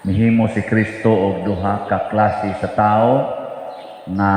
Mihimo si Kristo og duha ka klase sa tao nga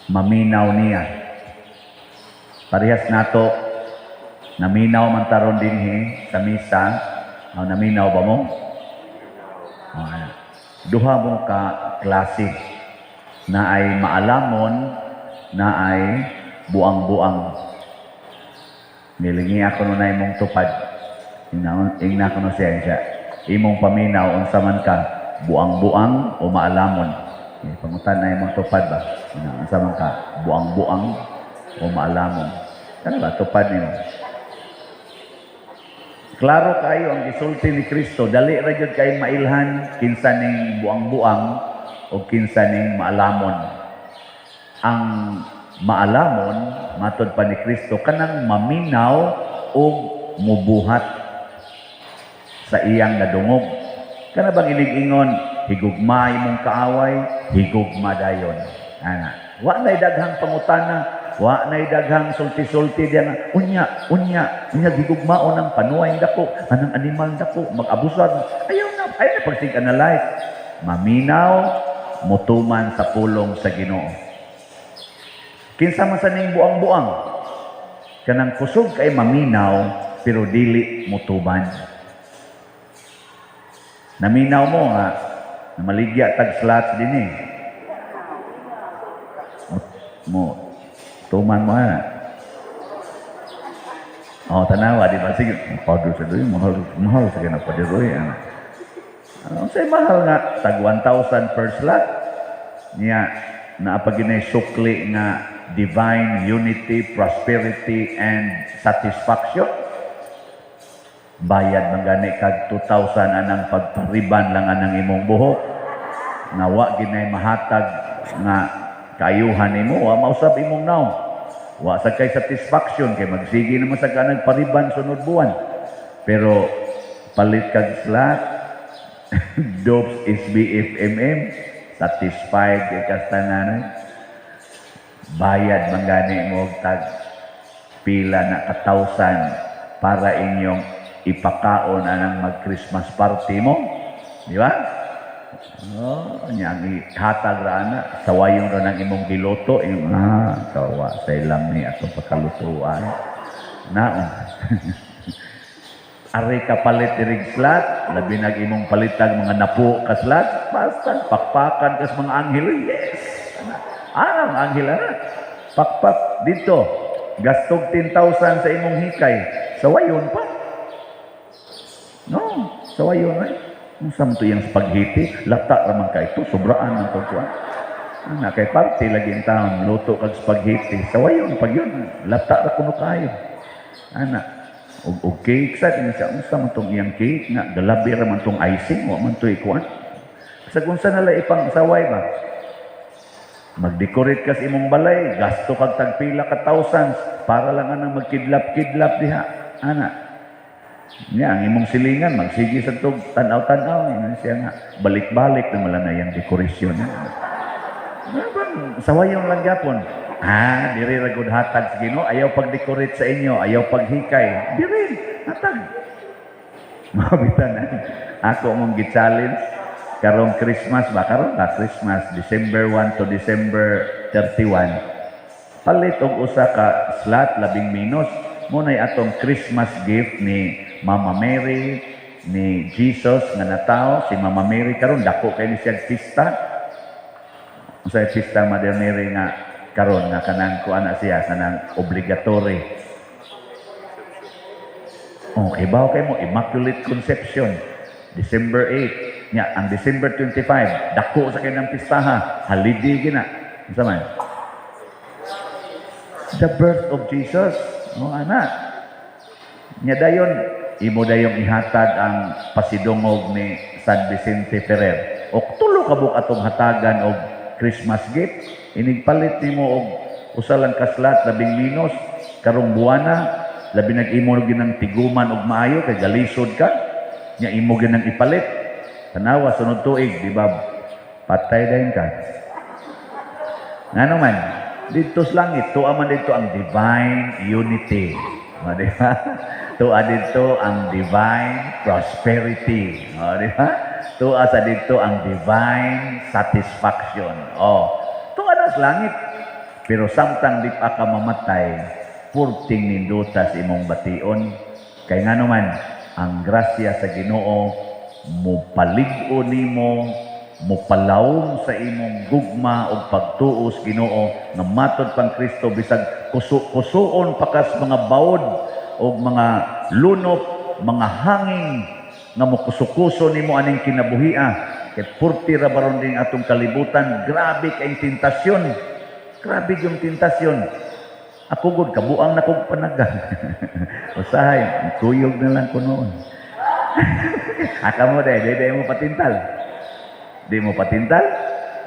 maminaw niya. Parehas nato naminaw man taron dinhi sa misa. Naminaw ba mo? Duha mo ka klase na ay maalamon, na ay buang-buang. Nilingi ako nun na imong tupad. Ingna ko nun siya. Imong paminaw, unsa man ka, buang-buang o maalamon. Pangutan na imong tupad ba? Unsa man ka, buang-buang o maalamon. Ano ba, tupad niyo? Klaro kayo ang gisulti ni Kristo. Dali ra gyud kay mailhan kinsa ning buang-buang o kinsa ning maalamon. Ang maalamon, matod pa ni Kristo, kanang maminaw o mubuhat sa iyang nadungog. Kana bang ilig-ingon, higugma imong kaaway, higugma dayon. Wa nay daghang pangutana, wa nay daghang sulti-sulti diyan. Unya higugmaon ang panuay dako, anang animal dako, mag-abusad. Ayaw na pag-analyze. Maminaw, mutuman sa pulong sa Ginoo. Kinsa man sa ning buang-buang, kanang kusog kay maminaw pero dili mutuban. Naminaw mo nga, na maligya tag slots din tuman mo ha. Tanawa, di ba? Sige, powder sa doon, mahal sa kanya pa doon. Say mahal nga, tag 1,000 per slot. Niya, naapaginay sukli nga divine unity, prosperity, and satisfaction. Bayad man gani kag 2,000 anang pagpariban lang anang imong buhok. Nga wa ginay mahatag nga kaayuhan nimo, wa mausab imong naw. Wa sa kay satisfaction kay magsige naman sa kanang pariban sunod buwan. Pero palit kag slot, dopes SBFMM, satisfied kay kastanan. Bayad man gani mo tag pila na ka-1,000 para inyong ipakaon anang mag-Christmas party mo. Di ba? Niyang ihatag ra na, sawayong ra ng imong giluto, kawa sa ilang ni atong pagkalutuan. Ari ka palit dirig slot, labi nag imong palitag mga napo ka slot, basta pakpakan kas mga anghel. Yes! Ang anghel pakpak dito, gastog 10,000 sa imong hikay, sawayon pa. No, sawayon ay. Kung samto yung spaghetti, lata raman ka ito, sobraan ng pagkuhan. Kay party lagi ang taon, luto kag spaghetti. Sawayon, pag yun, lata ra kuno kayo. Og cake sa din siya, unsa man tong iyang cake nga galabi ra man tong icing, wa man to ikuan. Sa kung sa nala ipang saway ba? Mag-decorate ka sa imong balay, gasto kag tagpila ka thousands para lang anang magkidlap-kidlap diha. Ang imong silingan, magsige sa tog, tanaw-tanaw, siya nga, balik-balik na malanayang dekorasyon. Sawayong lang yapon. Diri ragod hatag sa Ginoo, ayaw pag-decorate sa inyo, ayaw paghikay. Diri, hatag. Mabitanan. Ako mong gi-challenge, karong Christmas ba? Karong ka Christmas, December 1 to December 31. Palit og usa ka slot, 10 minus. Muna'y atong Christmas gift ni Mama Mary, ni Jesus nga natao, si Mama Mary karon dako kay ni siya pista. Unsay pista Mother Mary nga karon nga kanang kuan na siya kanang obligatory. Okay, bawo kay mo Immaculate Conception, December 8. Nya ang December 25, dako sa kanang pistaha, holiday gina. Unsa man? The birth of Jesus. Nya dayon imo dayong ihatag ang pasidungog ni San Vicente Ferrer. O tulo ka buk atong hatagan og Christmas gift. Inigpalit nimo og usa lang ka slot 10 minus karong buwana, labi nag-imo ginang tiguman og maayo kay galisod ka. Nya imo ginang ipalit. Tanawa sunod tuig, di ba? Patay dayon ka. Ngano man? Dito sa langit, tuwa man dito ang divine unity. Diba? Tuwa dito ang divine prosperity. Diba? Tuwa sa dito ang divine satisfaction. Oh, tuwa na sa langit. Pero samtang di pa ka mamatay, purting ninduta sa imong bation. Kay nga naman, ang grasya sa Ginoo mupalig-o nimo, mupalawom sa imong gugma o pagtuos Ginoo nga matod pang Kristo bisag kusuon pakas mga baod o mga lunop, mga hangin nga mokusukuso nimo aning kinabuhia. Ket purti ra baron din atong kalibutan, grabe kay tentasyon. Grabe yung tentasyon. Ako gud kabuang na kog panagan. Usahay, kuyog na lang ko noon. Aka mo di mo patintal. Di mo patintal?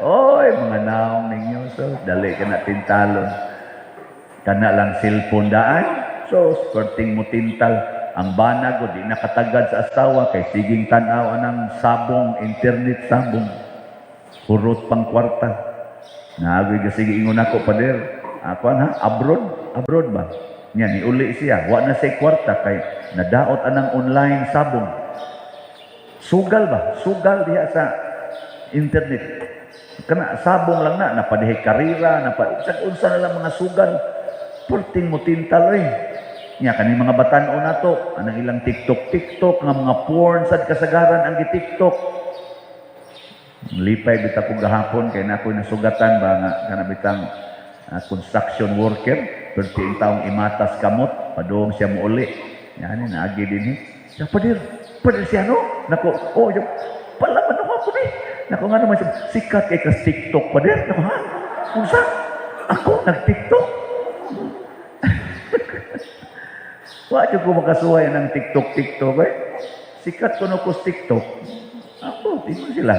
Oy, mga naong ninyo, so dali ka na tintalon. Kana lang cellphone daan, so sporting mo tintal. Ang bana ko, di nakatagad sa asawa, kay siging tanaw anang sabong, internet sabong. Hurot pang kwarta. Naagay ka sige ingon ako, pader. Ako na, abroad ba? Nya, niuli siya. Wa na say kwarta, kay nadaot anang online sabong. Sugal ba? Sugal diha sa internet. Kana sabong lang na, napadihay karira, unsa na lang mga sugal. Purting mo tintal Nya kani mga batan-o na to, anang ilang TikTok nga mga porn sad kasagaran ang gi-TikTok. Lipay bita ko gahapon kay na ako nasugatan ba nga kana bitang construction worker, 30 taong imatas kamot, padung siya mo uli. Yan naagi din Ya padir siya no? Nako, yung palaman ako ni. Nako nga naman siya, sikat kay kas TikTok padir. Nako ha? Unsa? Ako nag-TikTok? Wa ko makasuway ng TikTok sikat ko no ko TikTok. Ako, tingnan sila.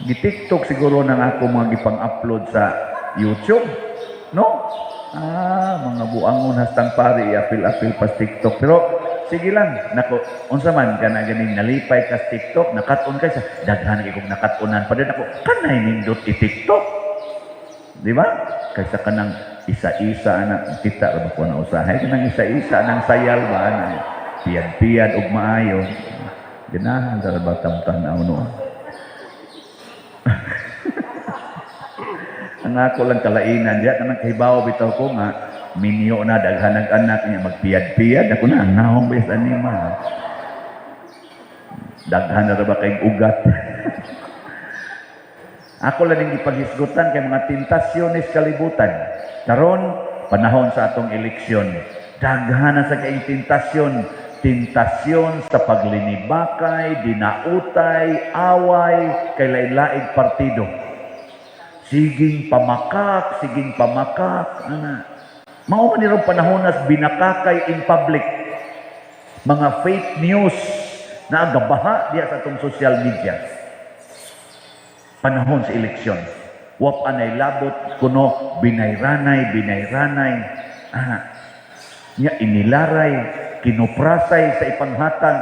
Gi-TikTok siguro nang ako mga gipang-upload sa YouTube, no? Mga buangon hastang pari apil-apil pas TikTok. Pero sige lang, nako, unsa man kana ganing nalipay kas TikTok, nakat-on kay sa daghan kay kog nakat-onan pa din ako. Kanay nindot i-TikTok. Di ba? Kaysa kanang isa-isa anak kita ra ba ko na usahay kanang isa-isa nang sayal ba na piyad-piyad ug maayo. Ganahan sa ba tamtan-aw no. Ang ako lang kalainan diya kanang kahibaw bitaw ko nga minyo na daghan ng anak niya magpiyad-piyad ako na nahong bes anima. Daghan na ra ba kay ugat. Ako lang yung ipaghisgutan kay mga tentasyones kalibutan. Karon panahon sa atong eleksyon, daghan na sa kaing tentasyon sa paglinibakay, dinautay, away, kay lain-laing partido. Siging pamakak. Mao man nirong panahon nas binakakay in public. Mga fake news na agabaha diya sa atong social media. Panahon sa eleksyon. Wap anay labot kuno binayranay. Nya inilaray, kinuprasay sa ipanghatag,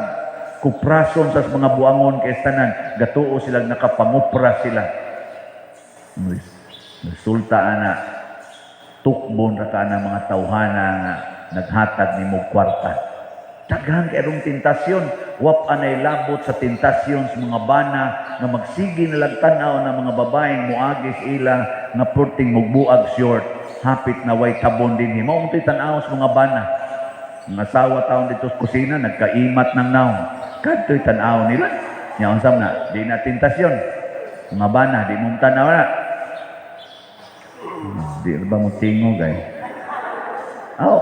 kuprason sa mga buangon kay tanan, gatuo silang nakapangupra sila. Resulta ana tukbon ra ka na mga tawhana nga naghatag nimo kwarta. Daghan kay rong tentasyon, wap anay labot sa tentasyon sa mga bana nga magsigi na lang tan-aw ng mga babaeng muagis ila nga purting mugbuag short, hapit na way tabon din himo untoy tan-aw sa mga bana. Mga asawa taon dito sa kusina nagkaimat ng naong. Kadtoy tan-aw nila. Nya unsam na, di na tentasyon. Mga bana di mo tan-aw na. Di ba mo tingog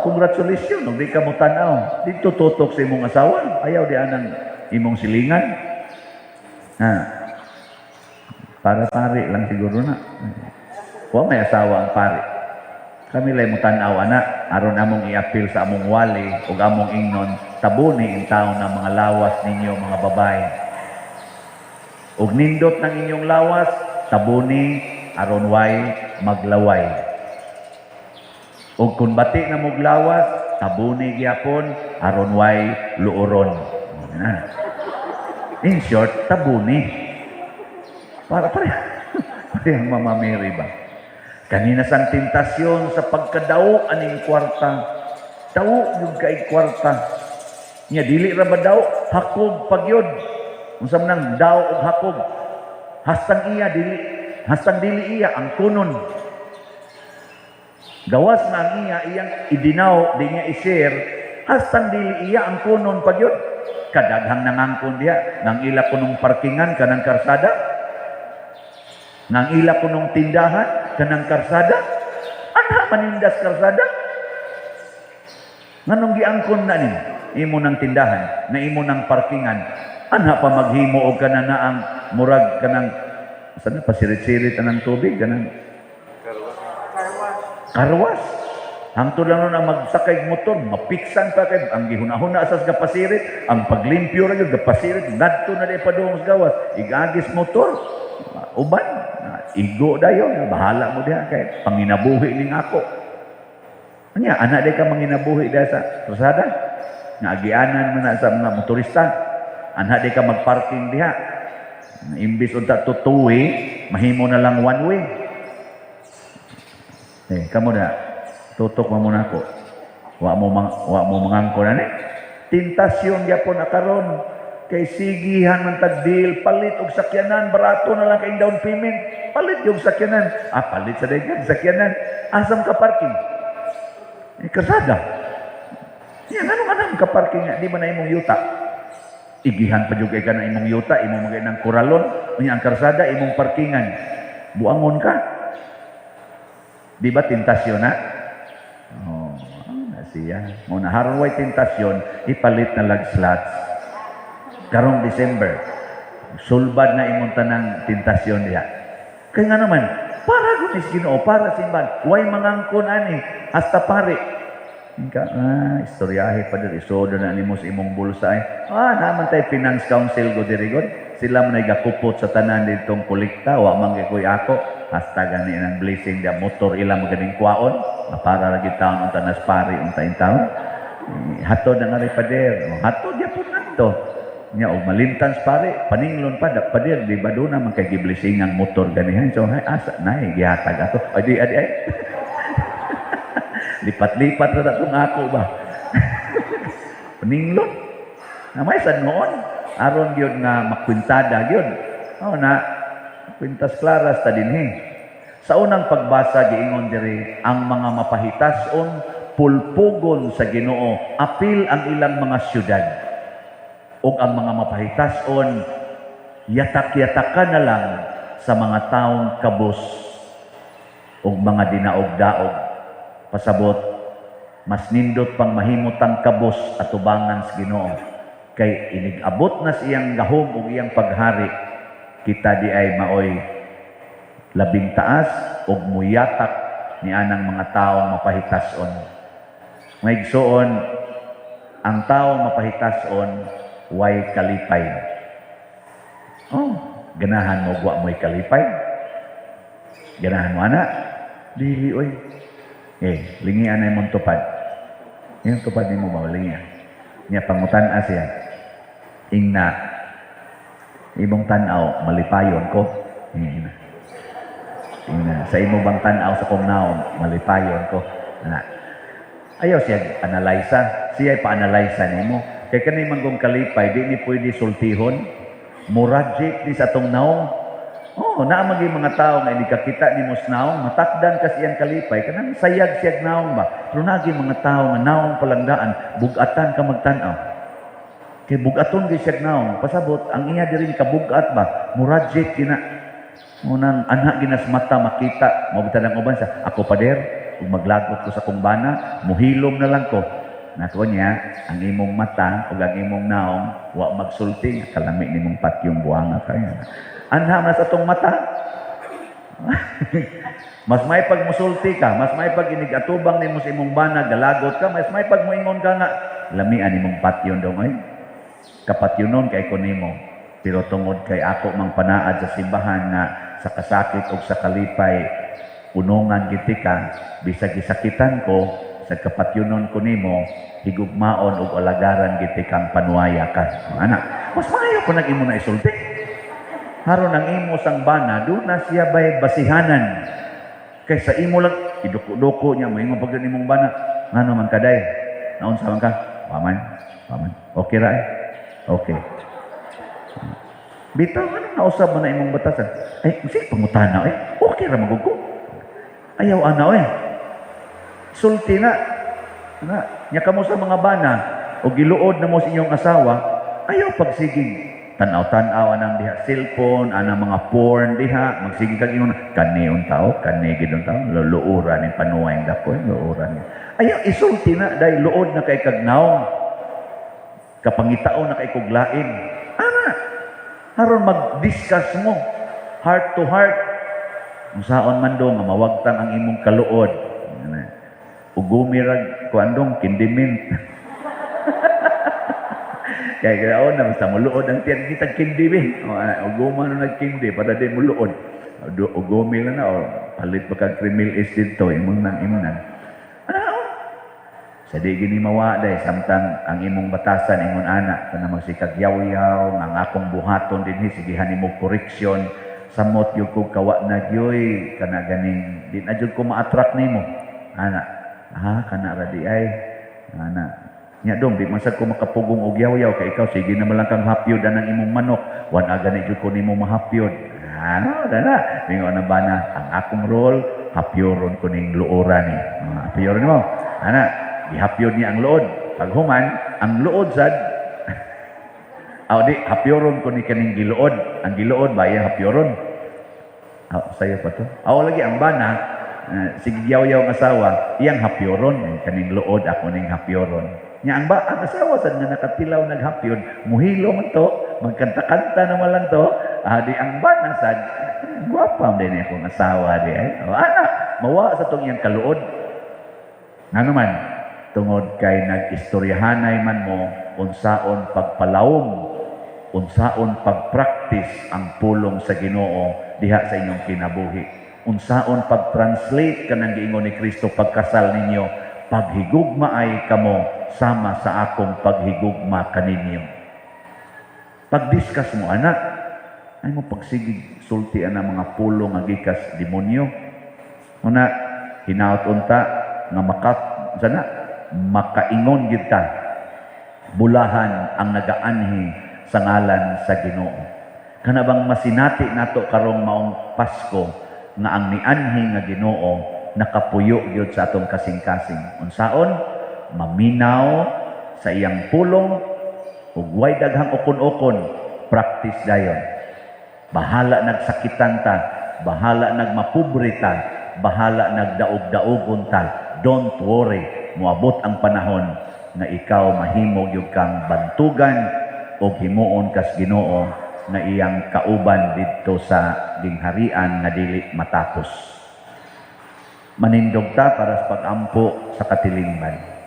congratulations, di ka mo tanaw. Dito tutok sa imong asawa. Ayaw di anang imong silingan. Para-pari lang siguro na. Huwag may asawa ang pari. Kami lay mo tanaw, anak. Aron among i-appeal sa among wali o among ingnon, tabuni in taon ng mga lawas ninyo, mga babae. Ug nindot ng inyong lawas, tabuni aron way maglaway. O kung bati na muglawas, tabuni gyapon aron way luoron. In short, tabuni. Para ang Mama Mary ba? Kanina sang tentasyon sa pagkadaw aning kwarta. Daw yung kay kwarta. Nya dili ra ba daw hakog pagyod. Unsa man nang daw og hakog. Hastang dili iya ang kunon. Gawas na ang iyang idinaw, di niya i-share, hastang dili iya ang kunon pag yun. Kadaghang nangangkon diya, nang ila kunong parkingan kanang karsada, nang ila kunong tindahan kanang karsada, anha manindas karsada. Nganong giangkon na nin, imo ng tindahan, na imo ng parkingan, anha pa maghimo og kana na ang murag kanang, saan pasirit-sirit anang tubig, kanang karwas. Hangtod lang nun ang magsakay motor, mapiksan pa kay ang gihuna-huna asas gapasirit, ang paglimpyo ra gyud gapasirit, ngadto na di pa doon sa gawas, igagis motor, uban, igo dayon, bahala mo diha kay panginabuhi ning ako. Anya, anak di ka manginabuhi diha sa krusada, nga agianan man na sa mga motorista, anak di ka magparking diha, imbis unta to two-way, mahimo na lang one way. Kamu na, tutok mo muna ko. Wa mo mangangko na ni. Tintasyon gyapon akaron kay sigihan man tagdil, palit og sakyanan, barato na lang kay down payment. Palit yung sakyanan. Palit sa dagan sakyanan. Asam ka parking? Kasada. Yan, ano ka ka parking nga? Di ba na imong yuta? Igihan pa jud kay ka na imong yuta, imong magay ng kuralon, unya ang karsada, imong parkingan. Buangon ka. Di ba tentasyon na? Siya. Muna harway tentasyon, ipalit na lag slots. Karong December, sulbad na imong tanang tentasyon diha. Kaya nga naman, para gunis Ginoo, para simbahan, way mangangkon ani, hasta pare. Istoryahe pa diri, isodo na nimo sa imong bulsa ay. Naman tay finance council go diri god. Sila man ay gakupot sa tanan ditong kolekta, wa man gyud ako. Hasta gani ng blessing da motor ilang maganing kwaon, para lagi taon unta nas pari unta intaon. Hatod na nga rin pader. Hatod ya po na ito. Nya og malintans pare, paninglon pa pader di ba do na man kay giblessing ang motor ganihan. So asa na gihatag ato. Adi. Lipat-lipat ra tong ako ba. Paninglon. Na may sad noon aron gyud nga makwintada gyud. Na kwintas klaras ta dinhi. Sa unang pagbasa giingon diri ang mga mapahitason pulpugon sa Ginoo, apil ang ilang mga syudad. Ug ang mga mapahitason yatak-yatakan na lang sa mga taong kabus ug mga dinaog-daog. Pasabot, mas nindot pang mahimutang kabus at tubangan sa Ginoo. Kay inigabot na siyang gahom ug iyang paghari, kita di ay maoy labing taas ug muyatak ni anang mga taong mapahitason. Maigsoon, ang taong mapahitason way kalipay. Ganahan mo wa mo'y kalipay? Ganahan mo ana? Dili oy. Lingian ay mong tupad. Yung tupad ni mo ba lingian? Nya pangutan-a siya. Ingna imong tan-aw malipayon ko. Sa imo bang tan-aw sa kumnaon malipayon ko. Ayaw siya analysa. Siya pa-analysa nimo. Kay kani manggong kalipay di ni pwede sultihon. Murajik di sa atong naong. Naamag yung mga tao nga inikakita ni mos naong, matakdan kasi ang kalipay, kanang sayag-siyag naong ba? Pero naging mga tao nga naong palangdaan, bugatan ka magtanaw. Kay bugaton kay siyag naong, pasabot, ang iya dirin kabugat ba? Murajik kina. Munang anak ginas mata makita, mabita lang uban sa, ako pader, kung maglagot ko sa kumbana, muhilom na lang ko. Nako niya, ang imong mata, o ang imong naong, wa magsulting, kalami ni mong patyong buanga kaya. Anha na sa tong mata. Mas may pag musulti ka, mas may pag inigatubang ni mo sa imong bana, galagot ka, mas may pag muingon ka nga, lamian imong patyon daw ngayon. Kapatyonon kay ko nimo. Pero tungod kay ako mang panaad sa simbahan nga sa kasakit o sa kalipay, unungan giti ka, bisag gisakitan ko, sa kapatyonon ko nimo, higugmaon o alagaran giti kang panuaya ka. Anak, mas maayo ko nag-imo na isulti. Haron ang imo sang bana, doon na siya ba'y basihanan. Kaysa imo lang, iduko-duko niya, may pag imong bana, nga naman kaday, naunsaman ka, paman. Okay ra eh? Okay. Bitaw, anong nausab mo na imong batasan? Ay, sige, pangutana, okay ra magugo. Ayaw ana, sulti na. Nya kamo sa mga bana, o giluod na mo sa inyong asawa, ayaw pagsigig. Tanaw-tanaw anang diha cellphone, anang mga porn diha, magsige kag ingon kaniun tao, kanigid tao, luura ni panuway dakoy, luura ni. Ayaw isulti na dahil luod na kay kagnaw. Kapangitao na kay kuglain. Haron mag-discuss mo heart to heart. Kung saan man do nga mawagtang ang imong kaluod. Ugumirag kuandong kindimint. Kaya na basta muluod ang tiyan kita kindi be. Uguma na nagkindi para di muluod. Ugumi na o palit pa kag criminal is dito imong nang imnan. Sa di gini mawaday samtang ang imong batasan ingon anak kana magsikag yaw-yaw ang akong buhaton dinhi sigihan nimo koreksyon samot gyud ko kawa na gyoy kana ganing di na jud ko ma-attract nimo. Anak, kana ra di ay. Anak, nya dong, di masad ko makapugong og yaw-yaw kay ikaw sige na lang kang hapyod anang imong manok wan agani jud ko nimo mahapyod. Dana mingon na bana ang akong role hapyoron ko ning luoran ni. Hapyoron mo. Ana, gihapyod niya ang luod. Pag human ang luod sad di hapyoron ko ni kaning giluod. Ang giluod ba iya hapyoron. Sayo pa to. Lagi ang bana sige yaw-yaw ang asawa iyang hapyoron kaning luod ako ning hapyoron. Nya ang asawa sad nga nakatilaw naghapyod, muhilo man to, magkanta-kanta naman lang to, di ang bana sad, gwapa din akong asawa di ay. Mawa sa tong iyang kaluod. Ngano man, tungod kay nag-istoryahanay man mo, unsaon pagpalawom, unsaon pagpractice ang pulong sa Ginoo diha sa inyong kinabuhi. Unsaon pag-translate kanang giingon ni Kristo pagkasal ninyo, paghigugma ay kamo sama sa akong paghigugma kaninyo. Pag-discuss mo, anak, ay mo pagsigig sulti ang mga pulong nga gikas demonyo. Una, hinaot unta nga makaingon gyud ta. Bulahan ang nagaanhi sa ngalan sa Ginoo. Kana bang masinati nato karong maong Pasko nga ang nianhi nga Ginoo nakapuyo gyud sa atong kasing-kasing. Unsaon? Maminaw sa iyang pulong ug way daghang ukon-ukon, practice dayon. Bahala nagsakitan ta, bahala nagmapobre ta, bahala nagdaog-daogon ta. Don't worry, moabot ang panahon nga ikaw mahimo gyud kang bantugan ug himuon kas Ginoo na iyang kauban didto sa gingharian nga dili matapos. Manindog ta para sa pag-ampo sa katilingban.